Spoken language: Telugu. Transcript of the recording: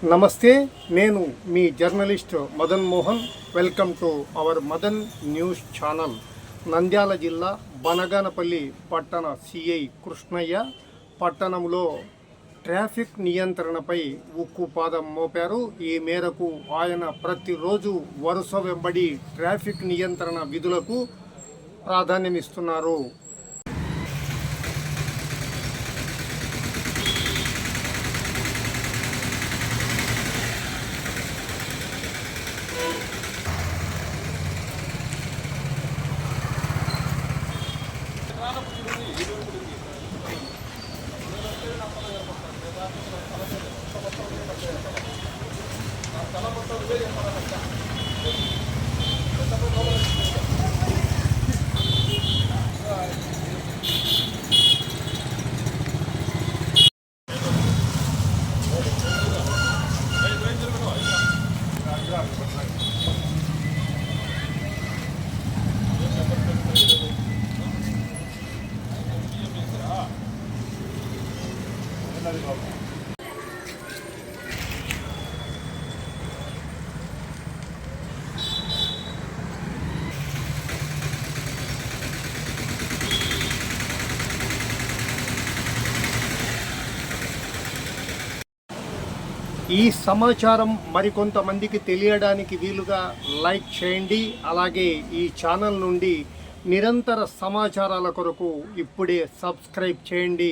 నమస్తే, నేను మీ journalist Madan Mohan. Welcome to our Madan news channel. Nandyal జిల్లా బనగానపల్లి పట్టణ సిఐ కృష్ణయ్య పట్టణంలో ట్రాఫిక్ నియంత్రణపై ఉక్కుపాదం మోపారు. ఈ మేరకు ఆయన ప్రతిరోజు వరుస వెంబడి ట్రాఫిక్ నియంత్రణ విధులకు ప్రాధాన్యమిస్తున్నారు. ఈ సమాచారం మరికొంతమందికి తెలియడానికి వీలుగా లైక్ చేయండి. అలాగే ఈ ఛానల్ నుండి నిరంతర సమాచారాల కొరకు ఇప్పుడే సబ్స్క్రైబ్ చేయండి.